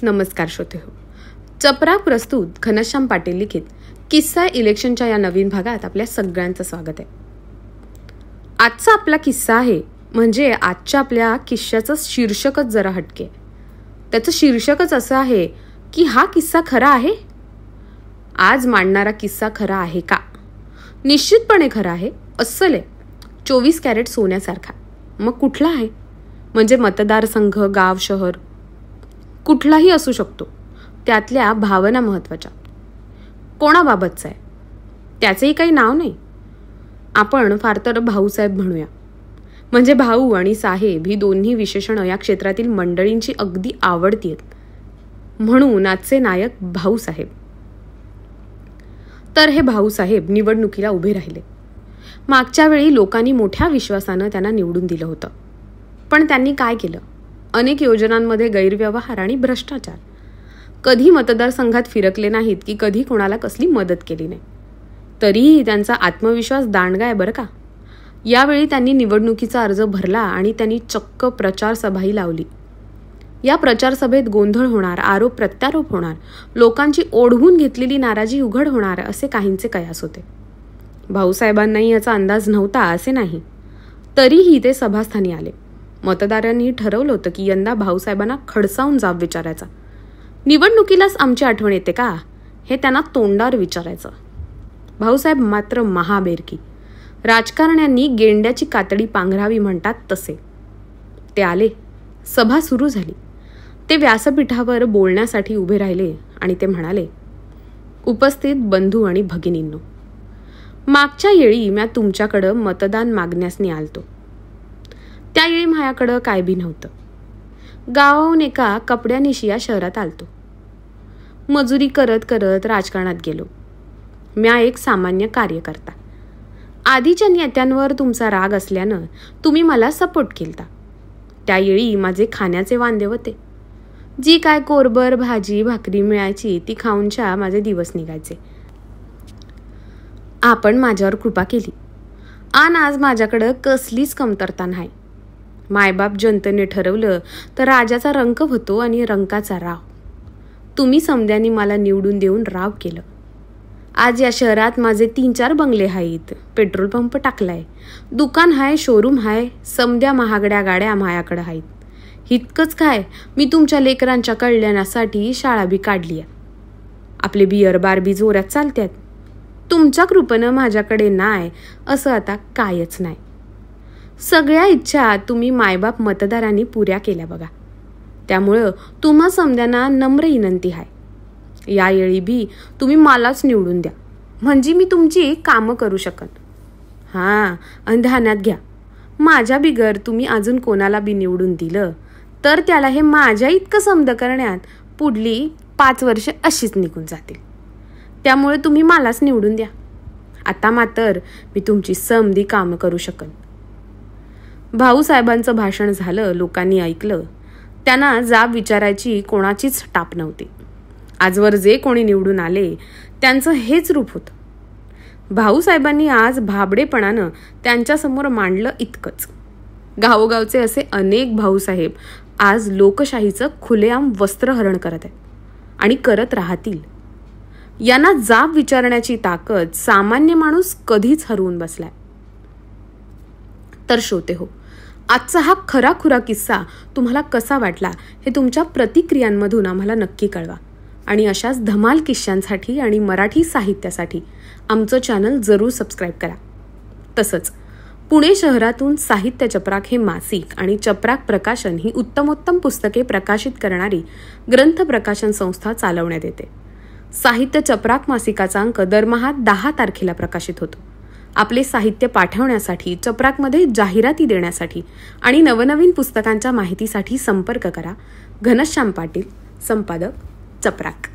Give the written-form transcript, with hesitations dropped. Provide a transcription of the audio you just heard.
नमस्कार श्रोतेहो. चपराक प्रस्तुत घनश्याम पाटील लिखित किस्सा इलेक्शनच्या या नवीन भागात आपल्या सगळ्यांचं स्वागत आहे. आजचा आपला किस्सा आहे म्हणजे आजच्या आपल्या किस्स्याचं शीर्षकच जरा हटके. त्याचं शीर्षकच असं आहे की हा किस्सा खरा आहे. आज मांडणारा किस्सा खरा आहे का? निश्चितपणे खरा आहे. अस्सल आहे. 24 कॅरेट सोन्यासारखा. मग कुठला आहे? म्हणजे मतदारसंघ, गाव, शहर कुठलाही असू शकतो. त्यातल्या भावना महत्वाच्या. कोणाबाबतचा आहे त्याचेही काही नाव नाही. आपण फार तर भाऊसाहेब म्हणूया. म्हणजे भाऊ आणि साहेब ही दोन्ही विशेषणं या क्षेत्रातील मंडळींची अगदी आवडती आहेत. म्हणून आजचे नायक भाऊसाहेब. तर हे भाऊसाहेब निवडणुकीला उभे राहिले. मागच्या वेळी लोकांनी मोठ्या विश्वासानं त्यांना निवडून दिलं होतं. पण त्यांनी काय केलं? अनेक योजनांमध्ये गैरव्यवहार आणि भ्रष्टाचार. कधी मतदारसंघात फिरकले नाहीत की कधी कोणाला कसली मदत केली नाही. तरीही त्यांचा आत्मविश्वास दांडगा आहे बरं का. यावेळी त्यांनी निवडणुकीचा अर्ज भरला आणि त्यांनी चक्क प्रचार सभाही लावली. या प्रचार सभेत गोंधळ होणार, आरोप प्रत्यारोप होणार, लोकांची ओढवून घेतलेली नाराजी उघड होणार असे काहींचे कयास होते. भाऊसाहेबांनाही याचा अंदाज नव्हता असे नाही. तरीही ते सभास्थानी आले. मतदारांनी ठरवलं होतं की यंदा भाऊसाहेबांना खडसावून जाब विचारायचा. निवडणुकीलाच आमची आठवण येते का? हे त्यांना तोंडावर विचारायचं. भाऊसाहेब मात्र महाबेरकी. राजकारण्यांनी गेंड्याची कातडी पांघरावी म्हणतात तसे. ते आले. सभा सुरू झाली. ते व्यासपीठावर बोलण्यासाठी उभे राहिले आणि ते म्हणाले, उपस्थित बंधू आणि भगिनींनो, मागच्या येळी म्या तुमच्याकडं मतदान मागण्यासनी आलतो. त्यावेळी माझ्याकडं काय बी नव्हतं. गावाहून एका कपड्यानिशी या शहरात आलतो. मजुरी करत करत राजकारणात गेलो. म्या एक सामान्य कार्यकर्ता. आधीच्या नेत्यांवर तुमचा राग असल्यानं तुम्ही मला सपोर्ट केलता. त्यावेळी माझे खाण्याचे वांदे होते. जी काय कोरभर भाजी भाकरी मिळायची ती खाऊनच्या माझे दिवस निघायचे. आपण माझ्यावर कृपा केली आणि आज माझ्याकडं कसलीच कमतरता नाही. मायबाप जनतेने ठरवलं तर राजाचा रंक होतो आणि रंकाचा राव. तुम्ही समद्यांनी मला निवडून देऊन राव केलं. आज या शहरात माझे 3-4 बंगले आहेत. पेट्रोल पंप टाकलाय. दुकान हाय, शोरूम हाय. समद्या महागड्या गाड्या मायाकडे आहेत. इतकंच काय, मी तुमच्या लेकरांच्या कल्याणासाठी शाळा बी काढली आहे. आपले बियर बार बी जोरात चालतात. तुमच्या कृपेनं माझ्याकडे नाही असं आता कायच नाही. सगळ्या इच्छा तुम्ही मायबाप मतदारांनी पुऱ्या केल्या बघा. त्यामुळं तुम्हा समद्यांना नम्र विनंती आहे, या येळी बी तुम्ही मलाच निवडून द्या म्हणजे मी तुमची कामं करू शकन. हां, आणि ध्यानात घ्या, माझ्या बिगर तुम्ही अजून कोणाला बी निवडून दिलं तर त्याला हे माझ्या इतकं समद करण्यात पुढली 5 वर्ष अशीच निघून जातील. त्यामुळे तुम्ही मलाच निवडून द्या. आता मात्र मी तुमची समधी कामं करू शकन. भाऊसाहेबांचं भाषण झालं. लोकांनी ऐकलं. त्यांना जाब विचारायची कोणाचीच टाप नव्हती. आजवर जे कोणी निवडून आले त्यांचं हेच रूप होतं. भाऊसाहेबांनी आज भाबडेपणानं त्यांच्यासमोर मांडलं इतकंच. गावोगावचे असे अनेक भाऊसाहेब आज लोकशाहीचं खुलेआम वस्त्रहरण करत आहेत आणि करत राहतील. यांना जाब विचारण्याची ताकद सामान्य माणूस कधीच हरवून बसलाय. तर श्रोते हो, आजचा हा खराखुरा किस्सा तुम्हाला कसा वाटला हे तुमच्या प्रतिक्रियांमधून आम्हाला नक्की कळवा. आणि अशाच धमाल किस्स्यांसाठी आणि मराठी साहित्यासाठी आमचं चॅनल जरूर सबस्क्राईब करा. तसंच पुणे शहरातून साहित्य चपराक हे मासिक आणि चपराक प्रकाशन ही उत्तमोत्तम पुस्तके प्रकाशित करणारी ग्रंथ प्रकाशन संस्था चालवण्यात येते. साहित्य चपराक मासिकाचा अंक दरमहा 10 तारखेला प्रकाशित होतो. आपले साहित्य पाठवण्यासाठी, चपराकमध्ये जाहिराती देण्यासाठी आणि नवनवीन पुस्तकांच्या माहितीसाठी संपर्क करा. घनश्याम पाटील, संपादक, चपराक.